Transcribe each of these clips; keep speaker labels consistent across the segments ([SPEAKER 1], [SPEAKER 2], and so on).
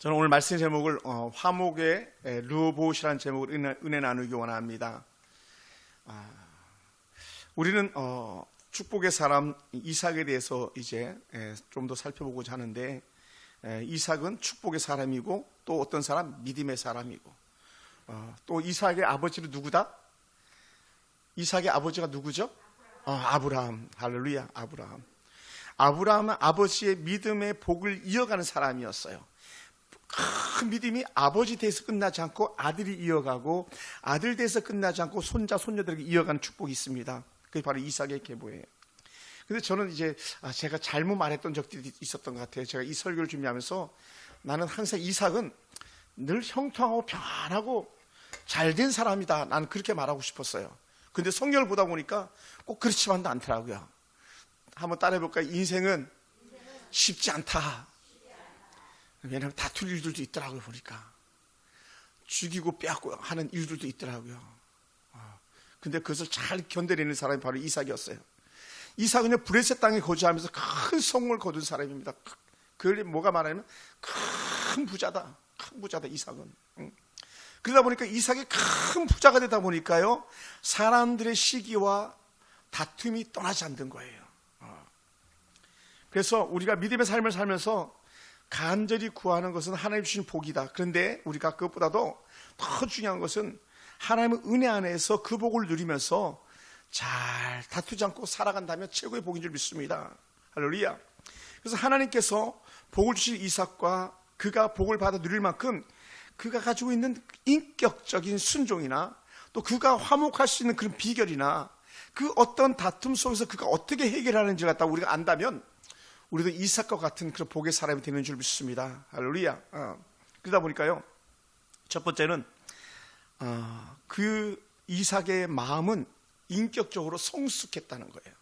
[SPEAKER 1] 저는 오늘 말씀 제목을 화목의 르호보옷이라는 제목으로 은혜 나누기 원합니다. 우리는 축복의 사람 이삭에 대해서 이제 좀 더 살펴보고자 하는데, 이삭은 축복의 사람이고 또 어떤 사람? 믿음의 사람이고, 또 이삭의 아버지는 누구다? 이삭의 아버지가 누구죠? 아브라함. 할렐루야. 아브라함은 아버지의 믿음의 복을 이어가는 사람이었어요. 큰 믿음이 아버지 돼서 끝나지 않고 아들이 이어가고, 아들 돼서 끝나지 않고 손자 손녀들에게 이어가는 축복이 있습니다. 그게 바로 이삭의 계보예요. 근데 저는 이제 제가 잘못 말했던 적들이 있었던 것 같아요. 제가 이 설교를 준비하면서 나는 항상 이삭은 늘 형통하고 편하고 잘된 사람이다, 나는 그렇게 말하고 싶었어요. 근데 성경을 보다 보니까 꼭 그렇지만도 않더라고요. 한번 따라해볼까요? 인생은 쉽지 않다. 왜냐하면 다툴 일들도 있더라고요. 보니까 죽이고 빼앗고 하는 일들도 있더라고요. 근데 그것을 잘 견뎌내는 사람이 바로 이삭이었어요. 이삭은 브레셋 땅에 거주하면서 큰 성공을 거둔 사람입니다. 그걸 뭐가 말하냐면 큰 부자다. 큰 부자다, 이삭은. 그러다 보니까 이삭이 큰 부자가 되다 보니까요, 사람들의 시기와 다툼이 떠나지 않는 거예요. 그래서 우리가 믿음의 삶을 살면서 간절히 구하는 것은 하나님 주신 복이다. 그런데 우리가 그것보다도 더 중요한 것은 하나님의 은혜 안에서 그 복을 누리면서 잘 다투지 않고 살아간다면 최고의 복인 줄 믿습니다. 할렐루야. 그래서 하나님께서 복을 주신 이삭과 그가 복을 받아 누릴 만큼 그가 가지고 있는 인격적인 순종이나 또 그가 화목할 수 있는 그런 비결이나 그 어떤 다툼 속에서 그가 어떻게 해결하는지를 갖다 우리가 안다면 우리도 이삭과 같은 그런 복의 사람이 되는 줄 믿습니다. 할렐루야. 그러다 보니까요, 첫 번째는 그 이삭의 마음은 인격적으로 성숙했다는 거예요.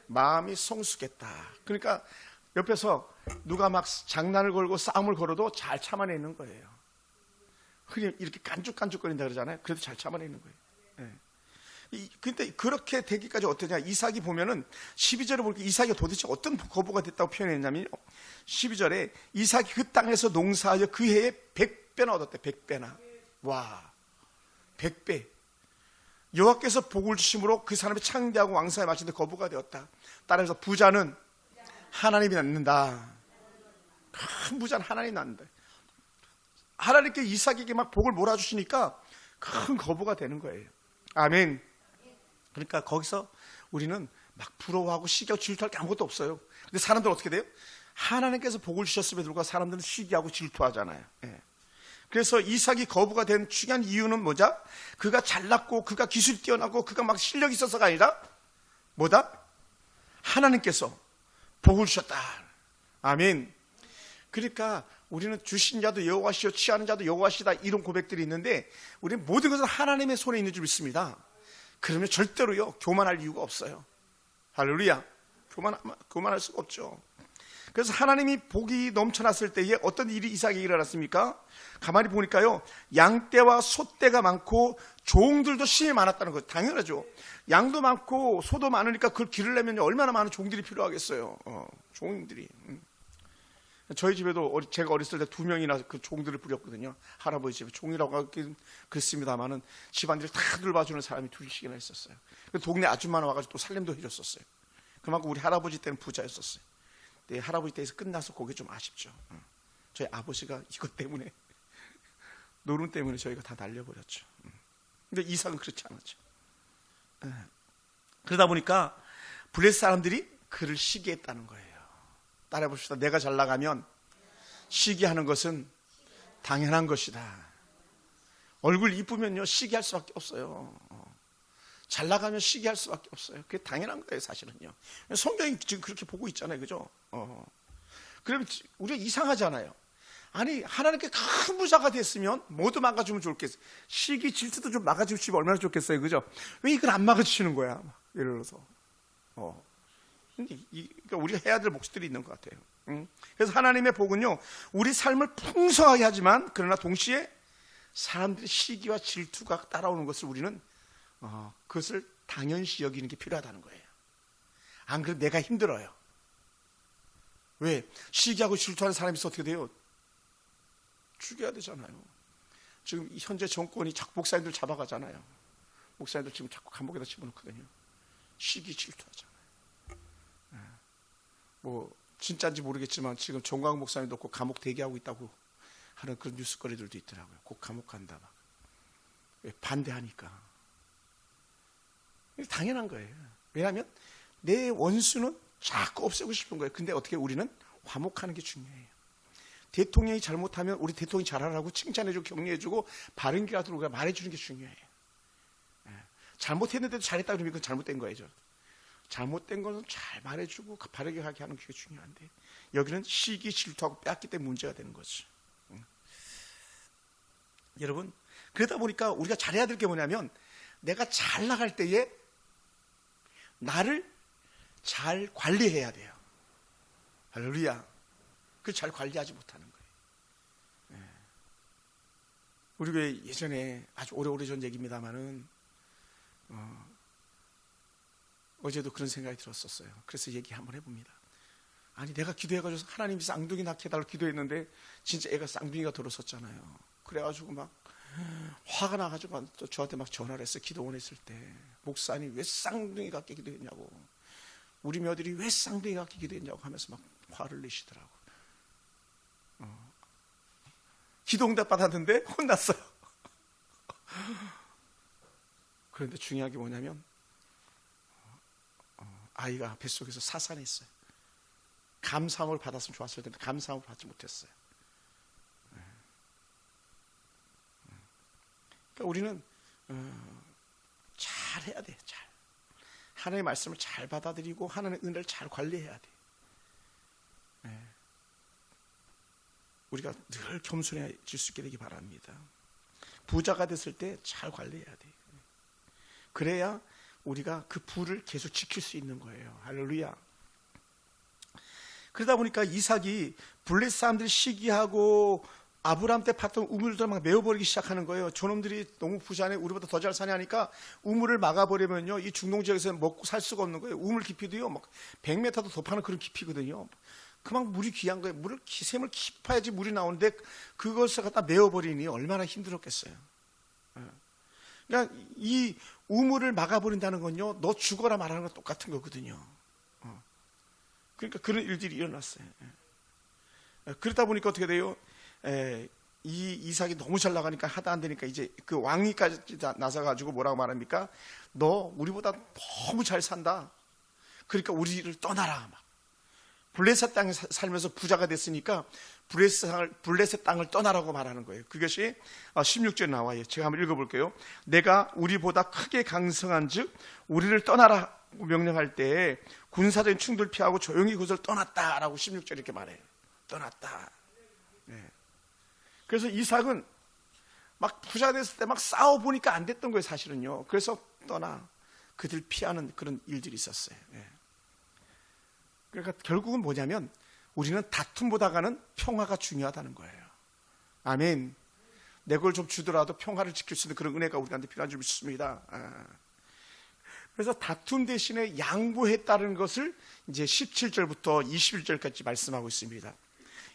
[SPEAKER 1] 마음이 성숙했다. 그러니까 옆에서 누가 막 장난을 걸고 싸움을 걸어도 잘 참아내는 거예요. 흔히 이렇게 깐죽깐죽거린다 그러잖아요. 그래도 잘 참아내는 거예요. 근데 그렇게 되기까지 어떠냐? 이삭이 보면은 12절에 보니까 이삭이 도대체 어떤 거부가 됐다고 표현했냐면요, 12절에 이삭이 그 땅에서 농사하여 그 해에 100배나 얻었대. 100배나. 와, 100배. 여호와께서 복을 주심으로 그 사람이 창대하고 왕성에 마치는데 거부가 되었다. 따라서 부자는 하나님이 낳는다. 큰 부자는 하나님이 낳는다. 하나님께 이삭에게 막 복을 몰아주시니까 큰 거부가 되는 거예요. 아멘. 그러니까 거기서 우리는 막 부러워하고 시기하고 질투할 게 아무것도 없어요. 근데 사람들은 어떻게 돼요? 하나님께서 복을 주셨음에도 불구하고 사람들은 시기하고 질투하잖아요. 그래서 이삭이 거부가 된 중요한 이유는 뭐죠? 그가 잘났고 그가 기술이 뛰어나고 그가 막 실력이 있어서가 아니라 뭐다? 하나님께서 복을 주셨다. 아멘. 그러니까 우리는 주신 자도 여호와시요 취하는 자도 여호와시다, 이런 고백들이 있는데 우리는 모든 것은 하나님의 손에 있는 줄 믿습니다. 그러면 절대로요 교만할 이유가 없어요. 할렐루야. 교만할 수가 없죠. 그래서 하나님이 복이 넘쳐났을 때에 어떤 일이 이삭에게 일어났습니까? 가만히 보니까요, 양떼와 소떼가 많고 종들도 심히 많았다는 거예요. 당연하죠. 양도 많고 소도 많으니까 그걸 기르려면 얼마나 많은 종들이 필요하겠어요. 종들이. 저희 집에도 제가 어렸을 때 2명이나 그 종들을 부렸거든요. 할아버지 집에 종이라고 하긴 그렇습니다만은 집안일을 다 돌봐주는 사람이 2씩이나 있었어요. 동네 아줌마나 와가지고 또 살림도 해줬었어요. 그만큼 우리 할아버지 때는 부자였었어요. 근데 할아버지 때에서 끝나서 그게 좀 아쉽죠. 저희 아버지가 이것 때문에 노름 때문에 저희가 다 날려버렸죠. 근데 이삭은 그렇지 않았죠. 그러다 보니까 블레셋 사람들이 그를 시기했다는 거예요. 따라해봅시다. 내가 잘 나가면 시기하는 것은 당연한 것이다. 얼굴 이쁘면요 시기할 수밖에 없어요. 잘 나가면 시기할 수밖에 없어요. 그게 당연한 거예요, 사실은요. 성경이 지금 그렇게 보고 있잖아요, 그죠? 그러면 우리가 이상하잖아요. 아니, 하나님께 큰 부자가 됐으면 모두 막아주면 좋겠어요. 시기 질투도 좀 막아주시면 얼마나 좋겠어요, 그죠? 왜 이걸 안 막아주시는 거야? 예를 들어서. 그러니까 우리가 해야 될 몫들이 있는 것 같아요. 그래서 하나님의 복은요, 우리 삶을 풍성하게 하지만 그러나 동시에 사람들의 시기와 질투가 따라오는 것을 우리는 그것을 당연시 여기는 게 필요하다는 거예요. 안 그래도 내가 힘들어요. 왜? 시기하고 질투하는 사람이 있어 어떻게 돼요? 죽여야 되잖아요. 지금 현재 정권이 자꾸 목사님들 잡아가잖아요. 목사님들 지금 자꾸 감옥에다 집어넣거든요. 시기 질투하잖아요. 뭐 진짜인지 모르겠지만 지금 정광 목사님도 꼭 감옥 대기하고 있다고 하는 그런 뉴스거리들도 있더라고요. 꼭 감옥 간다 막. 왜? 반대하니까. 당연한 거예요. 왜냐하면 내 원수는 자꾸 없애고 싶은 거예요. 근데 어떻게 우리는 화목하는 게 중요해요. 대통령이 잘못하면 우리 대통령이 잘하라고 칭찬해주고 격려해주고 바른 길 하도록 말해주는 게 중요해요. 잘못했는데도 잘했다 그러면 그건 잘못된 거예요. 잘못된 거는 잘 말해주고 바르게 하게 하는 게 중요한데 여기는 시기 질투하고 빼앗기 때문에 문제가 되는 거죠. 여러분, 그러다 보니까 우리가 잘해야 될 게 뭐냐면 내가 잘 나갈 때에 나를 잘 관리해야 돼요. 할렐루야. 그걸 잘 관리하지 못하는 거예요. 우리 교회 예전에 아주 오래전 얘기입니다만은 어제도 그런 생각이 들었었어요. 그래서 얘기 한번 해봅니다. 아니 내가 기도해가지고 하나님이 쌍둥이 낳게 해달라고 기도했는데 진짜 애가 쌍둥이가 들어섰잖아요. 그래가지고 막 화가 나가지고 또 저한테 막 전화를 했어요. 기도원 했을 때 목사님 왜 쌍둥이 갖게 기도했냐고, 우리 며느리 왜 쌍둥이 갖게 기도했냐고 하면서 막 화를 내시더라고. 기도응답 받았는데 혼났어요. 그런데 중요한 게 뭐냐면 아이가 뱃속에서 사산했어요. 감사함을 받았으면 좋았을 텐데 감사함을 받지 못했어요. 그러니까 우리는 잘 해야 돼. 잘 하나님의 말씀을 잘 받아들이고 하나님의 은혜를 잘 관리해야 돼. 우리가 늘 겸손해질 수 있게 되기 바랍니다. 부자가 됐을 때 잘 관리해야 돼. 그래야 우리가 그 부를 계속 지킬 수 있는 거예요. 할렐루야. 그러다 보니까 이삭이 블레셋 사람들이 시기하고 아브라함 때 팠던 우물들 막 메워버리기 시작하는 거예요. 저놈들이 너무 부자네, 우리보다 더 잘 사냐 하니까 우물을 막아버리면요 이 중동 지역에서는 먹고 살 수가 없는 거예요. 우물 깊이도요 막 100m도 더 파는 그런 깊이거든요. 그만 물이 귀한 거예요. 샘을 깊어야지 물이 나오는데 그것을 갖다 메워버리니 얼마나 힘들었겠어요. 그러니까 이 우물을 막아버린다는 건요 너 죽어라 말하는 건 똑같은 거거든요. 그러니까 그런 일들이 일어났어요. 그러다 보니까 어떻게 돼요? 이 이삭이 너무 잘 나가니까 하다 안 되니까 이제 그 왕위까지 나서가지고 뭐라고 말합니까? 너 우리보다 너무 잘 산다. 그러니까 우리를 떠나라. 막. 블레셋 땅에 살면서 부자가 됐으니까 블레셋 땅을 떠나라고 말하는 거예요. 그것이 16절에 나와요. 제가 한번 읽어볼게요. 내가 우리보다 크게 강성한 즉 우리를 떠나라 명령할 때 군사적인 충돌 피하고 조용히 그것을 떠났다라고 16절에 이렇게 말해요. 떠났다. 네. 그래서 이삭은 막 부자 됐을 때 막 싸워보니까 안 됐던 거예요. 사실은요. 그래서 떠나 그들 피하는 그런 일들이 있었어요. 네. 그러니까 결국은 뭐냐면 우리는 다툼보다가는 평화가 중요하다는 거예요. 아멘. 내 걸 좀 주더라도 평화를 지킬 수 있는 그런 은혜가 우리한테 필요한 줄 믿습니다. 그래서 다툼 대신에 양보했다는 것을 이제 17절부터 21절까지 말씀하고 있습니다.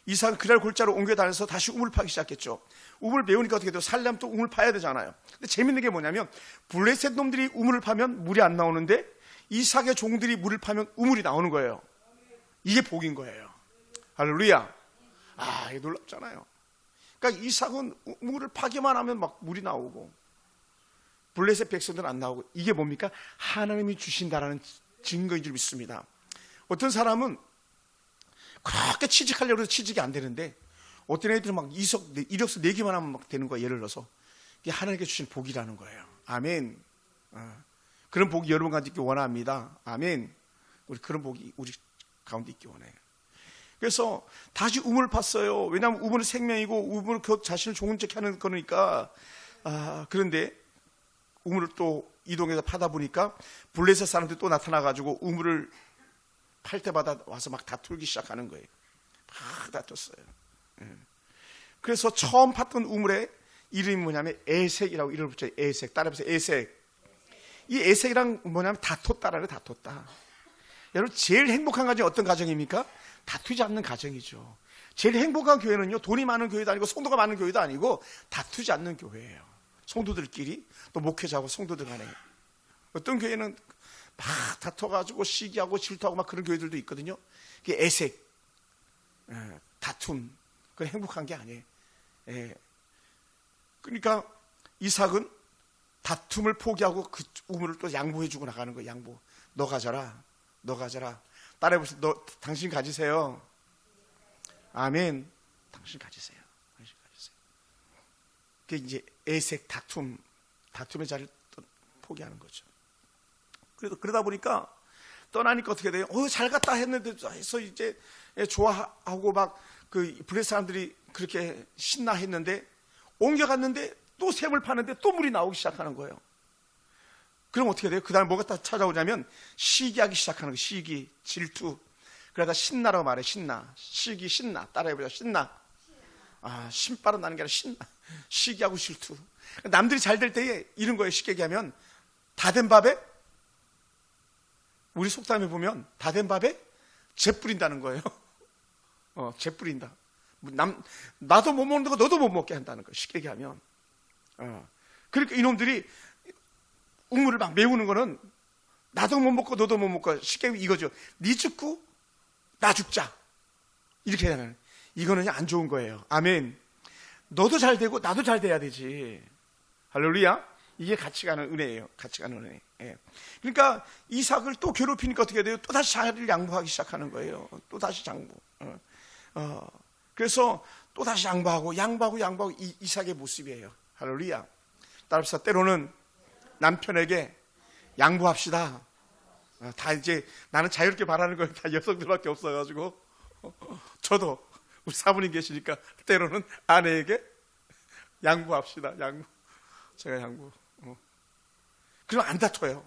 [SPEAKER 1] 이삭은 그날 골짜로 옮겨 다녀서 다시 우물 파기 시작했죠. 우물 메우니까 어떻게 돼요? 살려면 또 우물 파야 되잖아요. 근데 재밌는 게 뭐냐면 블레셋 놈들이 우물을 파면 물이 안 나오는데 이삭의 종들이 물을 파면 우물이 나오는 거예요. 이게 복인 거예요. 할렐루야. 이게 놀랍잖아요. 그러니까 이삭은 우물을 파기만 하면 막 물이 나오고 블레셋 백성들은 안 나오고, 이게 뭡니까? 하나님이 주신다라는 증거인 줄 믿습니다. 어떤 사람은 그렇게 취직하려고 해도 취직이 안 되는데 어떤 애들은 막 이력서 4개만 하면 막 되는 거예요. 예를 들어서 이게 하나님께 주신 복이라는 거예요. 아멘. 그런 복이 여러분 가운데 있기 원합니다. 아멘. 우리 그런 복이 우리 가운데 있기 원해요. 그래서 다시 우물을 팠어요. 왜냐하면 우물은 생명이고 우물은 그 자신을 좋은 척 하는 거니까. 그런데 우물을 또 이동해서 파다 보니까 블레셋 사람들이 또 나타나가지고 우물을 팔 때마다 와서 막 다투기 시작하는 거예요. 막 다퉜어요. 그래서 처음 팠던 우물의 이름이 뭐냐면 에색이라고 이름을 붙여요. 에색. 따라해보세요. 에색. 이 에색이랑 뭐냐면 다퉜다라는 다퉜다. 여러분 제일 행복한 가정이 어떤 가정입니까? 다투지 않는 가정이죠. 제일 행복한 교회는요, 돈이 많은 교회도 아니고 성도가 많은 교회도 아니고 다투지 않는 교회예요. 성도들끼리, 또 목회자하고 성도들 간에. 어떤 교회는 막 다퉈가지고 시기하고 질투하고 막 그런 교회들도 있거든요. 그게 애색, 다툼, 그건 행복한 게 아니에요. 그러니까 이삭은 다툼을 포기하고 그 우물을 또 양보해주고 나가는 거예요. 양보. 너 가져라. 너 가져라. 따라해보세요. 당신 가지세요. 아멘. 당신 가지세요. 당신 가지세요. 그게 이제 애색, 다툼의 자리를 또 포기하는 거죠. 그러다 보니까 떠나니까 어떻게 돼요? 잘 갔다 했는데 해서 이제 좋아하고 막 그 블레셋 사람들이 그렇게 신나했는데 옮겨갔는데 또 샘을 파는데 또 물이 나오기 시작하는 거예요. 그럼 어떻게 돼요? 그 다음에 뭐가 다 찾아오냐면 시기하기 시작하는 거예요. 시기, 질투. 그러다 신나라고 말해. 신나. 시기, 신나. 따라해보자. 신나. 신바람 나는 게 아니라 신나. 시기하고 질투. 남들이 잘 될 때에 이런 거예요. 쉽게 얘기하면 다 된 밥에, 우리 속담에 보면 다 된 밥에 재 뿌린다는 거예요. 재 뿌린다. 나도 못 먹는 거 너도 못 먹게 한다는 거예요. 쉽게 얘기하면. 그러니까 이놈들이 우물을 막 메우는 거는 나도 못 먹고 너도 못 먹고, 쉽게 이거죠. 네 죽고 나 죽자. 이렇게 하면 이거는 안 좋은 거예요. 아멘. 너도 잘 되고 나도 잘 돼야 되지. 할렐루야. 이게 같이 가는 은혜예요. 같이 가는 은혜. 그러니까 이삭을 또 괴롭히니까 어떻게 돼요? 또 다시 자기를 양보하기 시작하는 거예요. 또 다시 양보. 그래서 또 다시 양보하고 이삭의 모습이에요. 할렐루야. 따라서 때로는 남편에게 양보합시다. 다 이제 나는 자유롭게 말하는 거예요. 다 여성들밖에 없어가지고 저도 우리 사부님 계시니까 때로는 아내에게 양보합시다. 제가 양보. 그럼 안 다퉈요.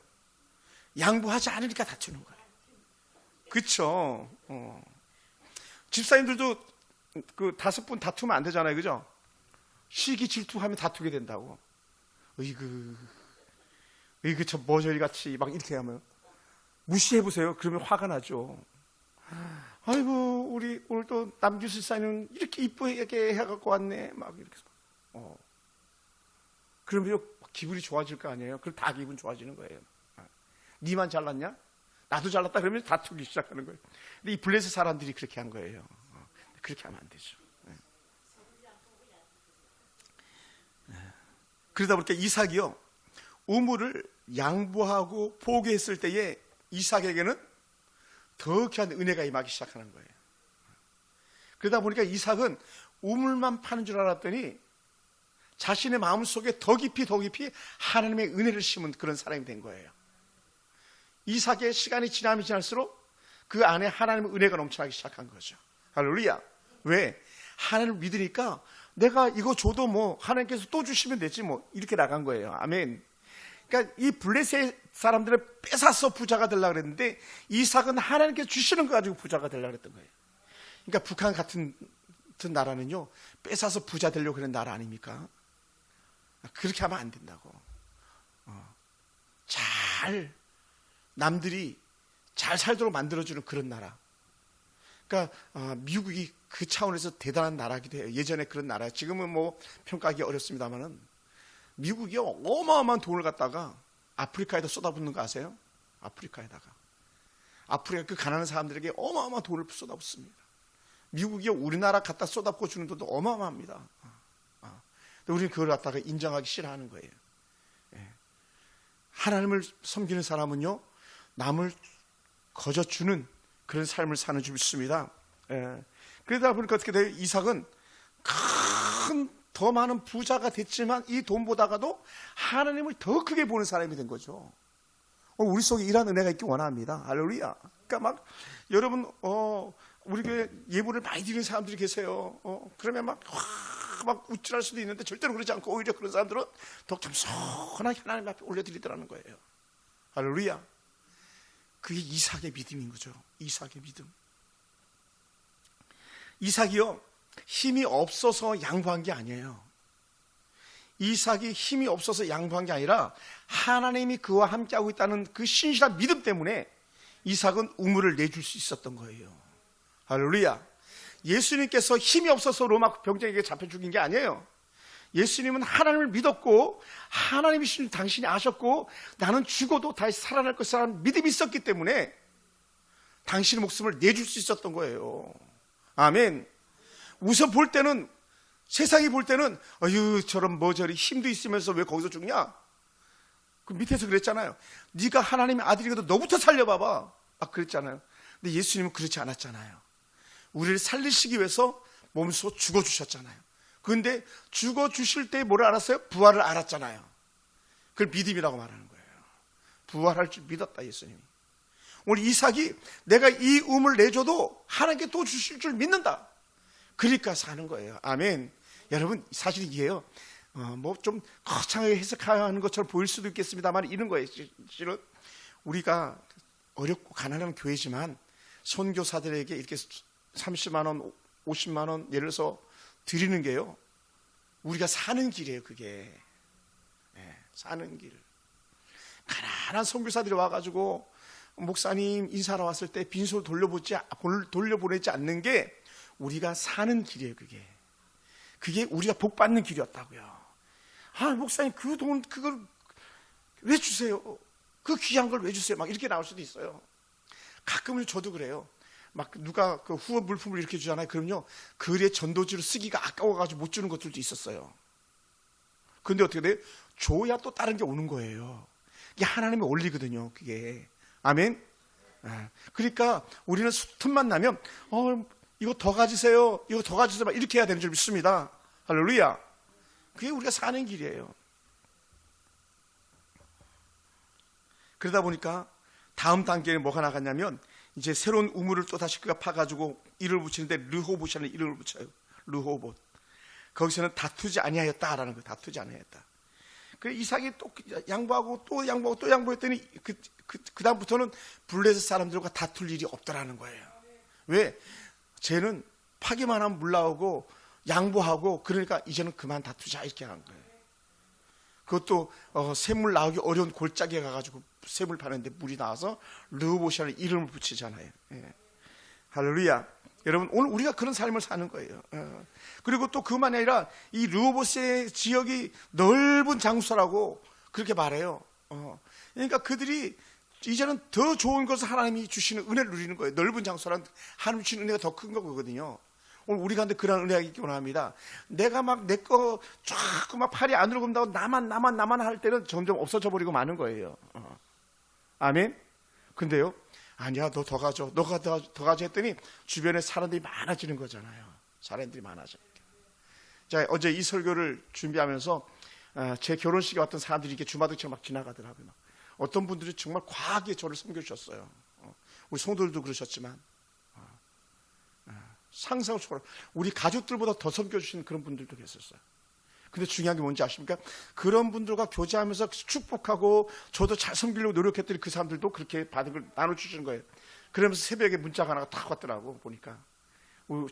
[SPEAKER 1] 양보하지 않으니까 다투는 거예요. 그렇죠. 집사님들도 그 5분 다투면 안 되잖아요, 그죠? 시기 질투하면 다투게 된다고. 으이그 저 머저리 같이 막 이렇게 하면 무시해 보세요. 그러면 화가 나죠. 아이고 우리 오늘 또 남규수 사님 이렇게 이쁘게 해갖고 왔네. 막 이렇게. 그러면 기분이 좋아질 거 아니에요. 그럼 다 기분 좋아지는 거예요. 니만 잘났냐? 나도 잘났다 그러면 다투기 시작하는 거예요. 근데 이 블레셋 사람들이 그렇게 한 거예요. 그렇게 하면 안 되죠. 그러다 보니까 이삭이요, 우물을 양보하고 포기했을 때에 이삭에게는 더 귀한 은혜가 임하기 시작하는 거예요. 그러다 보니까 이삭은 우물만 파는 줄 알았더니 자신의 마음속에 더 깊이 하나님의 은혜를 심은 그런 사람이 된 거예요. 이삭의 시간이 지나면 지날수록 그 안에 하나님의 은혜가 넘쳐나기 시작한 거죠. 할렐루야. 왜? 하나님을 믿으니까 내가 이거 줘도 뭐 하나님께서 또 주시면 되지 뭐 이렇게 나간 거예요. 아멘. 그러니까 이 블레셋 사람들을 뺏어서 부자가 되려고 그랬는데 이삭은 하나님께서 주시는 거 가지고 부자가 되려고 그랬던 거예요. 그러니까 북한 같은 나라는요, 뺏어서 부자 되려고 그런 나라 아닙니까? 그렇게 하면 안 된다고. 남들이 잘 살도록 만들어주는 그런 나라. 그러니까 미국이 그 차원에서 대단한 나라기도 해요. 예전에 그런 나라. 지금은 뭐 평가하기 어렵습니다만은 미국이 어마어마한 돈을 갖다가 아프리카에다 쏟아붓는 거 아세요? 아프리카 그 가난한 사람들에게 어마어마한 돈을 쏟아붓습니다. 미국이 우리나라 갖다 쏟아붓고 주는 돈도 어마어마합니다. 근데 우리는 그걸 갖다가 인정하기 싫어하는 거예요. 하나님을 섬기는 사람은요, 남을 거저주는 그런 삶을 사는 줄 믿습니다. 그러다 보니까 어떻게 돼요? 이삭은 더 많은 부자가 됐지만 이 돈보다가도 하나님을 더 크게 보는 사람이 된 거죠. 우리 속에 이런 은혜가 있기 원합니다. 할렐루야. 그러니까 막 여러분 우리 교회 예물을 많이 드리는 사람들이 계세요. 그러면 막 우쭐할 수도 있는데 절대로 그러지 않고 오히려 그런 사람들은 더 겸손하게 하나님 앞에 올려드리더라는 거예요. 할렐루야. 그게 이삭의 믿음인 거죠. 이삭의 믿음. 이삭이요, 힘이 없어서 양보한 게 아니에요. 이삭이 힘이 없어서 양보한 게 아니라 하나님이 그와 함께하고 있다는 그 신실한 믿음 때문에 이삭은 우물을 내줄 수 있었던 거예요. 할렐루야. 예수님께서 힘이 없어서 로마 병정에게 잡혀 죽인 게 아니에요. 예수님은 하나님을 믿었고 하나님이 당신이 아셨고 나는 죽어도 다시 살아날 것이라는 믿음이 있었기 때문에 당신의 목숨을 내줄 수 있었던 거예요. 아멘. 우선 볼 때는, 세상이 볼 때는 어휴 저런 저리 힘도 있으면서 왜 거기서 죽냐? 그 밑에서 그랬잖아요. 네가 하나님의 아들이거든 너부터 살려봐봐. 그랬잖아요. 근데 예수님은 그렇지 않았잖아요. 우리를 살리시기 위해서 몸소 죽어주셨잖아요. 그런데 죽어주실 때 뭐를 알았어요? 부활을 알았잖아요. 그걸 믿음이라고 말하는 거예요. 부활할 줄 믿었다 예수님이. 오늘 이삭이 내가 이 음을 내줘도 하나님께 또 주실 줄 믿는다. 그러니까 사는 거예요. 아멘. 여러분 사실 이게요. 뭐 좀 거창하게 해석하는 것처럼 보일 수도 있겠습니다만 이런 거예요. 실은 우리가 어렵고 가난한 교회지만 선교사들에게 이렇게 30만 원, 50만 원 예를 들어서 드리는 게요. 우리가 사는 길이에요. 그게. 사는 길. 가난한 선교사들이 와가지고 목사님 인사하러 왔을 때 빈손 돌려보내지 않는 게 우리가 사는 길이에요. 그게 우리가 복 받는 길이었다고요. 목사님 그 돈 그걸 왜 주세요? 그 귀한 걸 왜 주세요? 막 이렇게 나올 수도 있어요. 가끔은 저도 그래요. 막 누가 그 후원 물품을 이렇게 주잖아요. 그럼요 그의 전도지로 쓰기가 아까워가지고 못 주는 것들도 있었어요. 근데 어떻게 돼요? 줘야 또 다른 게 오는 거예요. 이게 하나님의 원리거든요. 그게. 아멘. 그러니까 우리는 틈만 나면 이거 더 가지세요. 이거 더 가지세요. 막 이렇게 해야 되는 줄 믿습니다. 할렐루야. 그게 우리가 사는 길이에요. 그러다 보니까 다음 단계는 뭐가 나갔냐면 이제 새로운 우물을 또 다시 그가 파가지고 이름을 붙이는데 르호봇이라는 이름을 붙여요. 르호봇. 거기서는 다투지 아니하였다라는 거예요. 다투지 아니하였다. 그 이삭이 또 양보하고 또 양보하고 또 양보했더니 그 다음부터는 블레셋 사람들과 다툴 일이 없더라는 거예요. 왜? 쟤는 파기만 하면 물 나오고 양보하고 그러니까 이제는 그만 다투자 이렇게 한 거예요. 그것도 샘물 나오기 어려운 골짜기에 가가지고 샘을 파는데 물이 나와서 르호봇이라는 이름을 붙이잖아요. 할렐루야. 여러분 오늘 우리가 그런 삶을 사는 거예요. 그리고 또 그뿐만이 아니라 이 르호봇의 지역이 넓은 장소라고 그렇게 말해요. 그러니까 그들이 이제는 더 좋은 것을 하나님이 주시는 은혜를 누리는 거예요. 넓은 장소란 하나님 주시는 은혜가 더 큰 거거든요. 오늘 우리가 근데 그런 은혜가 있기 원합니다. 내가 막 내 거 쫙 막 팔이 안으로 건다고 나만 할 때는 점점 없어져 버리고 마는 거예요. 아멘. 근데요. 아니야 너 더 가져. 너가 더 가져 했더니 주변에 사람들이 많아지는 거잖아요. 사람들이 많아져. 자 어제 이 설교를 준비하면서 제 결혼식에 왔던 사람들이 이렇게 주마등처럼 막 지나가더라고요. 어떤 분들이 정말 과하게 저를 섬겨주셨어요. 우리 성도들도 그러셨지만 상상을 초월 우리 가족들보다 더 섬겨주시는 그런 분들도 계셨어요. 근데 중요한 게 뭔지 아십니까? 그런 분들과 교제하면서 축복하고 저도 잘 섬기려고 노력했더니 그 사람들도 그렇게 받은 걸 나눠주시는 거예요. 그러면서 새벽에 문자가 하나가 딱 왔더라고. 보니까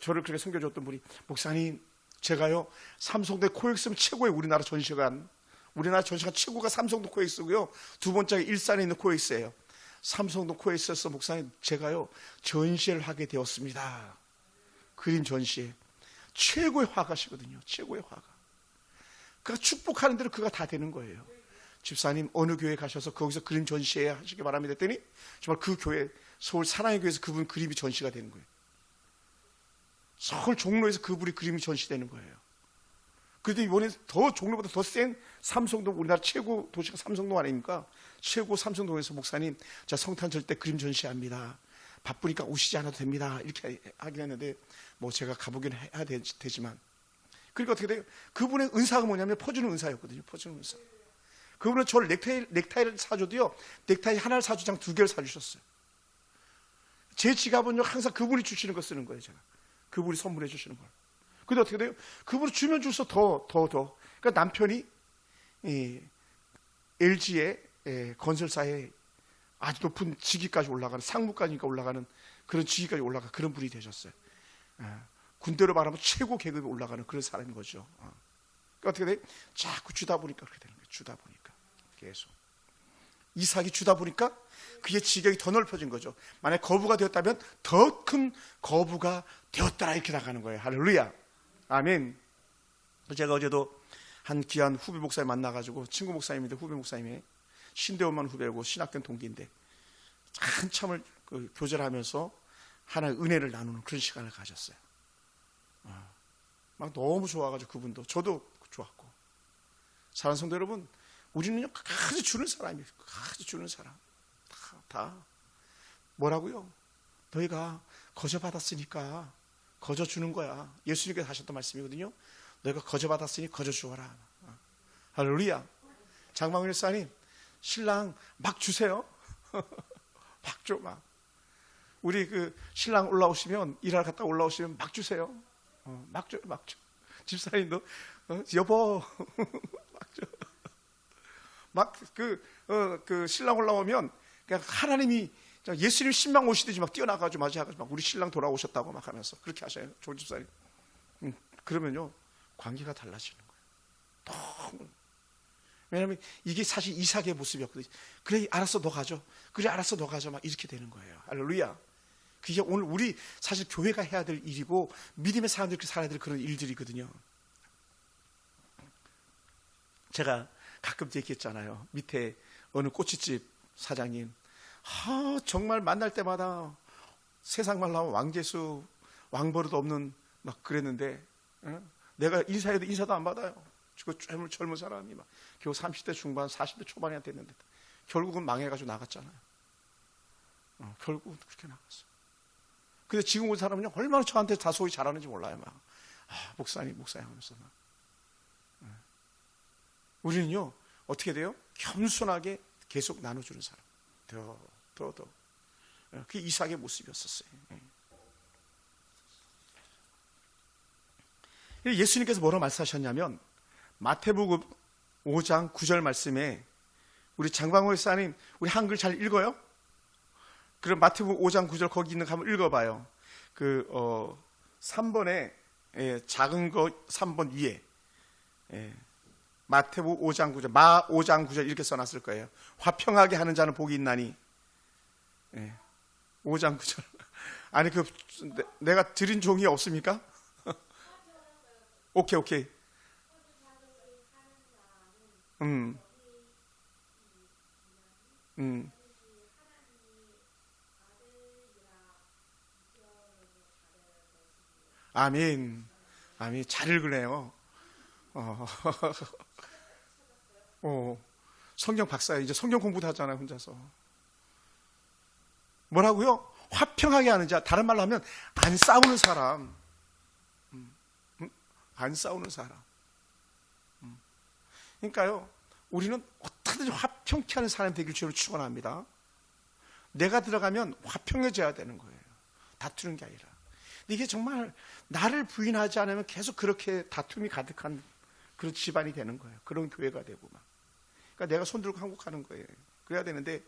[SPEAKER 1] 저를 그렇게 섬겨줬던 분이 목사님 제가요 삼성대 코엑스면 최고의 우리나라 전시관 최고가 삼성동 코엑스고요. 두 번째가 일산에 있는 코엑스예요. 삼성동 코엑스에서 목사님 제가요 전시를 하게 되었습니다. 그림 전시회 최고의 화가시거든요. 최고의 화가. 그가 축복하는 대로 그가 다 되는 거예요. 집사님 어느 교회 가셔서 거기서 그림 전시회 하시기 바랍니다 했더니 정말 그 교회 서울 사랑의 교회에서 그분 그림이 전시가 되는 거예요. 서울 종로에서 그분이 그림이 전시되는 거예요. 그런데 이번에 더 종로보다 더 센 삼성동 우리나라 최고 도시가 삼성동 아닙니까? 최고 삼성동에서 목사님 자 성탄절 때 그림 전시합니다. 바쁘니까 오시지 않아도 됩니다. 이렇게 하긴 했는데 뭐 제가 가보긴 해야 되지만 그러니까 어떻게 돼요? 그분의 은사가 뭐냐면 퍼주는 은사였거든요. 퍼주는 은사. 그분은 저를 넥타이를 사줘도요 넥타이 하나를 사주장 두 개를 사주셨어요. 제 지갑은요 항상 그분이 주시는 거 쓰는 거예요. 제가 그분이 선물해 주시는 걸. 근데 어떻게 돼요? 그분이 주면 줄서 더. 그러니까 남편이 LG의 건설사에 아주 높은 직위까지 올라가는 상무까지 올라가는 그런 직위까지 올라가 그런 분이 되셨어요. 군대로 말하면 최고 계급에 올라가는 그런 사람인 거죠. 그러니까 어떻게 돼? 자꾸 주다 보니까 그렇게 되는 거예요. 주다 보니까 계속 이삭이 주다 보니까 그의 지경이 더 넓혀진 거죠. 만약 거부가 되었다면 더 큰 거부가 되었더라 이렇게 나가는 거예요. 할렐루야. 아멘. 제가 어제도 한 귀한 후배 목사님 만나가지고, 친구 목사님인데 후배 목사님이 신대원만 후배고 신학교 동기인데 한참을 교제를 하면서 하나의 은혜를 나누는 그런 시간을 가졌어요. 막 너무 좋아가지고 그분도 저도 좋았고. 사랑하는 성도 여러분, 우리는요 아주 주는 사람이에요. 아주 주는 사람. 다 뭐라고요? 너희가 거저 받았으니까 거저 주는 거야. 예수님께서 하셨던 말씀이거든요. 너희가 거저 받았으니 거저 주어라. 할렐루야. 장방일 사님, 신랑 막 주세요. 막 줘, 막. 우리 그 신랑 올라오시면, 일하러 갔다 올라오시면 막 주세요. 막 줘, 막 줘. 집사님도 여보 막 줘. 막 그 신랑 올라오면 그냥 하나님이 예수님 신방 오시듯이 막 뛰어나가지고 맞이하고 막 우리 신랑 돌아오셨다고 막 하면서 그렇게 하셔요. 조 집사님. 그러면요 관계가 달라지는 거예요. 너무. 왜냐하면 이게 사실 이삭의 모습이었거든요. 그래 알았어 너 가져. 그래 알았어 너 가져. 막 이렇게 되는 거예요. 할렐루야. 그게 오늘 우리 사실 교회가 해야 될 일이고 믿음의 사람들이 살아야 될 그런 일들이거든요. 제가 가끔 얘기했잖아요. 밑에 어느 꼬치집 사장님, 정말 만날 때마다 세상 말로 하면 왕재수, 왕버릇 없는 막 그랬는데, 내가 인사해도 인사도 안 받아요. 그 젊은 사람이 막 겨우 30대 중반, 40대 초반이 됐는데 결국은 망해가지고 나갔잖아요. 결국은 그렇게 나갔어요. 근데 지금 온 사람은요 얼마나 저한테 다 소위 잘하는지 몰라요. 막 목사님 하면서 막. 우리는요 어떻게 돼요? 겸손하게 계속 나눠주는 사람. 더. 그게 이삭의 모습이었었어요. 예수님께서 뭐라고 말씀하셨냐면 마태복음 5장 9절 말씀에, 우리 장방호 목사님 우리 한글 잘 읽어요? 그럼 마태복음 5장 9절 거기 있는 거 한번 읽어봐요. 3번에 작은 거 3번 위에 마태복음 5장 9절, 마 5장 9절 이렇게 써놨을 거예요. 화평하게 하는 자는 복이 있나니. 5장 9절. 아니 내가 드린 종이 없습니까? 오케이. 아멘. 잘 읽으네요. 성경 박사예요. 이제 성경 공부도 하잖아요, 혼자서. 뭐라고요? 화평하게 하는 자. 다른 말로 하면 안 싸우는 사람. 안 싸우는 사람. 그러니까요, 우리는 어떻게든지 화평케 하는 사람이 되길 주로 축원합니다. 내가 들어가면 화평해져야 되는 거예요. 다투는 게 아니라. 이게 정말 나를 부인하지 않으면 계속 그렇게 다툼이 가득한 그런 집안이 되는 거예요. 그런 교회가 되고 막. 그러니까 내가 손 들고 한국하는 거예요. 그래야 되는데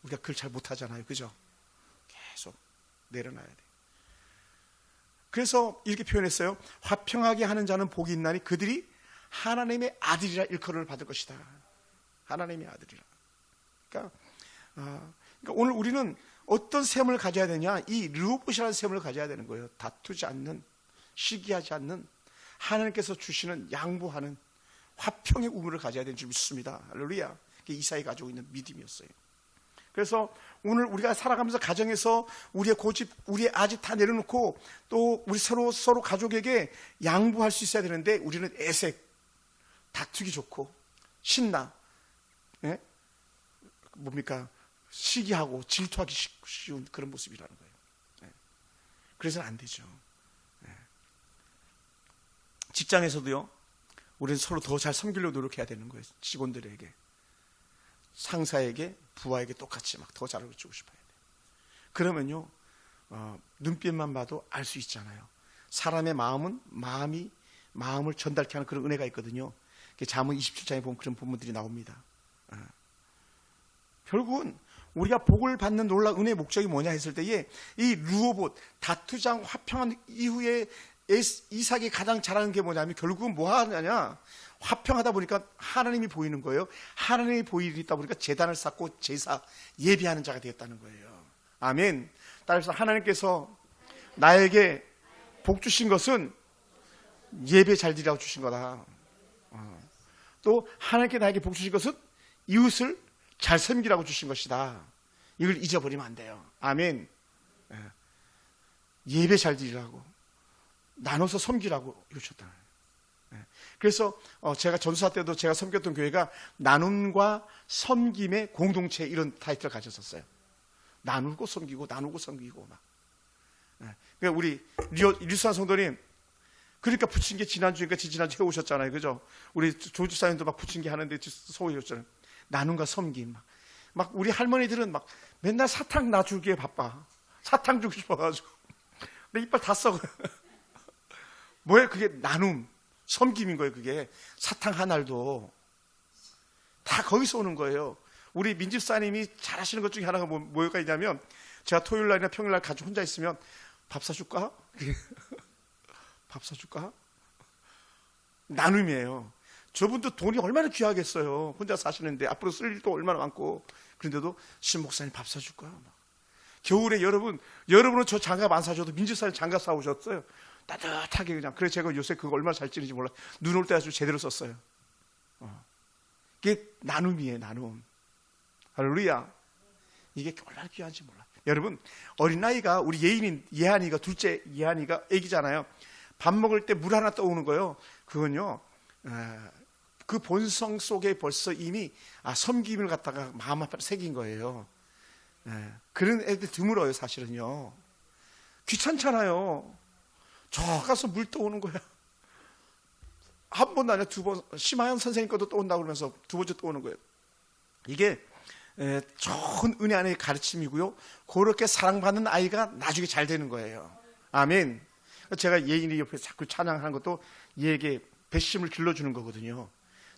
[SPEAKER 1] 우리가 그걸 잘 못하잖아요. 그죠? 계속 내려놔야 돼. 그래서 이렇게 표현했어요. 화평하게 하는 자는 복이 있나니 그들이 하나님의 아들이라 일컬음을 받을 것이다. 하나님의 아들이라. 그러니까 오늘 우리는 어떤 셈을 가져야 되냐? 이 르호봇이라는 셈을 가져야 되는 거예요. 다투지 않는, 시기하지 않는, 하나님께서 주시는 양보하는 화평의 우물을 가져야 되는 줄 믿습니다. 할렐루야. 그게 이삭이 가지고 있는 믿음이었어요. 그래서 오늘 우리가 살아가면서 가정에서 우리의 고집, 우리의 아집 다 내려놓고 또 우리 서로 가족에게 양보할 수 있어야 되는데 우리는 애색, 다투기 좋고 신나, 뭡니까? 시기하고 질투하기 쉬운 그런 모습이라는 거예요. 그래서는 안 되죠. 직장에서도요, 우리는 서로 더 잘 섬기려고 노력해야 되는 거예요. 직원들에게, 상사에게, 부하에게 똑같이 막 더 잘해주고 싶어야 돼요. 그러면요, 눈빛만 봐도 알 수 있잖아요. 사람의 마음을 전달케 하는 그런 은혜가 있거든요. 잠언 27장에 보면 그런 부분들이 나옵니다. 결국은 우리가 복을 받는 놀라운 은혜의 목적이 뭐냐 했을 때에 이 르호봇, 다투장 화평한 이후에 이삭이 가장 잘하는 게 뭐냐면 결국은 뭐 하느냐, 화평하다 보니까 하나님이 보이는 거예요. 하나님이 보이다 보니까 제단을 쌓고 제사 예비하는 자가 되었다는 거예요. 아멘. 따라서 하나님께서 나에게 복 주신 것은 예배 잘 드리라고 주신 거다. 또 하나님께 나에게 복 주신 것은 이웃을 잘 섬기라고 주신 것이다. 이걸 잊어버리면 안 돼요. 아멘. 예배 잘 드리라고, 나눠서 섬기라고 이러셨다. 그래서 제가 전수사 때도 제가 섬겼던 교회가 나눔과 섬김의 공동체, 이런 타이틀을 가졌었어요. 나누고 섬기고 나누고 섬기고 막. 그러니까 우리 류수한 성도님, 그러니까 부침개 지난주인가 지지난주에 오셨잖아요, 그죠? 우리 조주사님도 막 부침개 하는데 소개해줬잖아요. 나눔과 섬김. 막 우리 할머니들은 막 맨날 사탕 놔주기에 바빠. 사탕 주고 싶어가지고 내 이빨 다 썩어요. 뭐예요? 그게 나눔, 섬김인 거예요. 그게 사탕 한 알도 다 거기서 오는 거예요. 우리 민집사님이 잘하시는 것 중에 하나가 뭐가 있냐면, 제가 토요일 날이나 평일 날 같이 혼자 있으면 밥 사줄까? 밥 사줄까? 나눔이에요. 저분도 돈이 얼마나 귀하겠어요. 혼자 사시는데 앞으로 쓸 일도 얼마나 많고. 그런데도 신 목사님 밥 사줄까? 겨울에 여러분은 저 장갑 안 사줘도 민집사님 장갑 사오셨어요. 따뜻하게 그냥. 그래서 제가 요새 그거 얼마나 잘 찌는지 몰라. 눈 올 때 아주 제대로 썼어요. 이게 나눔이에요, 나눔. 할렐루야. 이게 얼마나 귀한지 몰라. 여러분, 어린아이가, 우리 예한이가, 둘째 예한이가 애기잖아요. 밥 먹을 때 물 하나 떠오는 거예요. 그건요, 그 본성 속에 벌써 이미 섬김을 갖다가 마음 앞에 새긴 거예요. 그런 애들 드물어요, 사실은요. 귀찮잖아요. 저 가서 물 떠오는 거야. 한 번도 아니라 두 번, 심하연 선생님 것도 떠온다고 그러면서 두 번째 떠오는 거예요. 이게 좋은 은혜 안의 가르침이고요. 그렇게 사랑받는 아이가 나중에 잘 되는 거예요. 아멘. 제가 예인이 옆에 자꾸 찬양하는 것도 얘에게 배심을 길러주는 거거든요.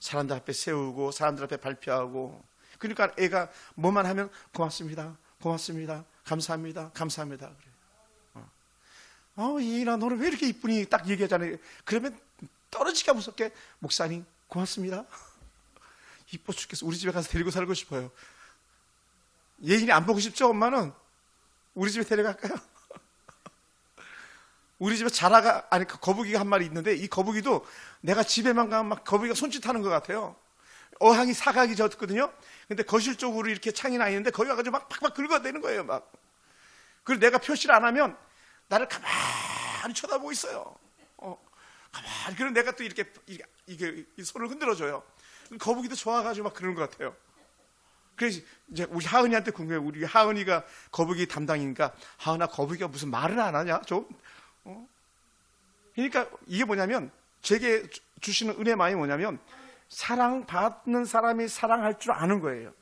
[SPEAKER 1] 사람들 앞에 세우고 사람들 앞에 발표하고. 그러니까 애가 뭐만 하면 고맙습니다, 고맙습니다, 감사합니다, 감사합니다 그래요. 예인아, 너는 왜 이렇게 이쁘니? 딱 얘기하잖아요. 그러면 떨어지기가 무섭게, 목사님 고맙습니다. 이뻐 죽겠어. 우리 집에 가서 데리고 살고 싶어요. 예인이 안 보고 싶죠? 엄마는 우리 집에 데려갈까요? 우리 집에 거북이가 한 마리 있는데, 이 거북이도 내가 집에만 가면 막 거북이가 손짓하는 것 같아요. 어항이 사각이 졌거든요. 근데 거실 쪽으로 이렇게 창이 나 있는데 거기 가가지고 막 팍팍 긁어대는 거예요, 막. 그리고 내가 표시를 안 하면 나를 가만히 쳐다보고 있어요. 가만히. 그럼 내가 또 이렇게 손을 흔들어줘요. 거북이도 좋아가지고 막 그러는 것 같아요. 그래서 이제 우리 하은이한테 궁금해요. 우리 하은이가 거북이 담당이니까, 하은아, 거북이가 무슨 말을 안 하냐? 좀. 그러니까 이게 뭐냐면, 제게 주시는 은혜만이 뭐냐면, 사랑받는 사람이 사랑할 줄 아는 거예요.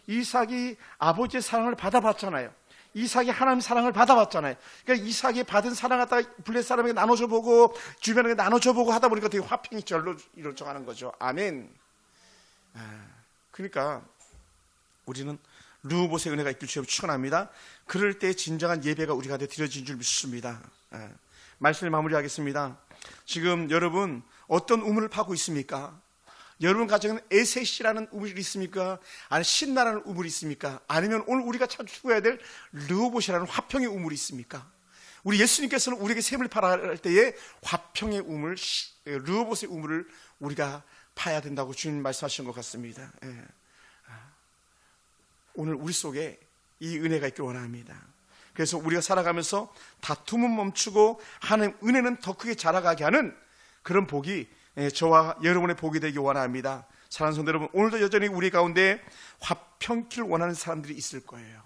[SPEAKER 1] 이삭이 아버지의 사랑을 받아봤잖아요. 이삭이 하나님 사랑을 받아봤잖아요. 그러니까 이삭이 받은 사랑 갖다가 블레 사람에게 나눠줘보고 주변에 나눠줘보고 하다 보니까 되게 화평이 절로 이루어져가는 거죠. 아멘. 그러니까 우리는 르호봇의 은혜가 있길 주여 축원합니다. 그럴 때 진정한 예배가 우리 가운데 드려진 줄 믿습니다. 말씀을 마무리하겠습니다. 지금 여러분 어떤 우물을 파고 있습니까? 여러분 가정에는 에셋이라는 우물이 있습니까? 아니면 신나라는 우물이 있습니까? 아니면 오늘 우리가 참 추구해야 될 르호봇이라는 화평의 우물이 있습니까? 우리 예수님께서는 우리에게 샘을 파할 때에 화평의 우물, 르호봇의 우물을 우리가 파야 된다고 주님 말씀하신 것 같습니다. 오늘 우리 속에 이 은혜가 있길 원합니다. 그래서 우리가 살아가면서 다툼은 멈추고 하나님 은혜는 더 크게 자라가게 하는 그런 복이 저와 여러분의 복이 되기 원합니다. 사랑하는 성도 여러분, 오늘도 여전히 우리 가운데 화평키를 원하는 사람들이 있을 거예요.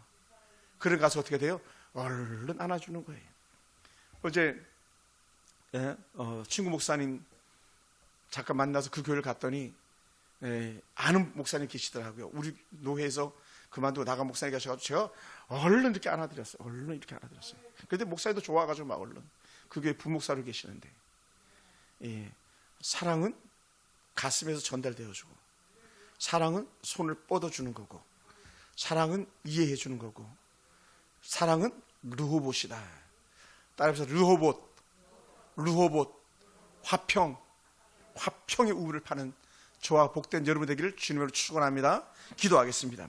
[SPEAKER 1] 그래 가서 어떻게 돼요? 얼른 안아주는 거예요. 어제 친구 목사님 잠깐 만나서 그 교회를 갔더니 아는 목사님 계시더라고요. 우리 노회에서 그만두고 나간 목사님 계셔가지고 제가 얼른 이렇게 안아드렸어요. 얼른 이렇게 안아드렸어요. 그런데 목사님도 좋아가지고 막 얼른 그 교회 부목사로 계시는데, 사랑은 가슴에서 전달되어주고, 사랑은 손을 뻗어주는 거고, 사랑은 이해해주는 거고, 사랑은 르호봇이다. 따라해서 르호봇, 르호봇, 화평의 우물을 파는 저와 복된 여러분 되기를 주님으로 축원합니다. 기도하겠습니다.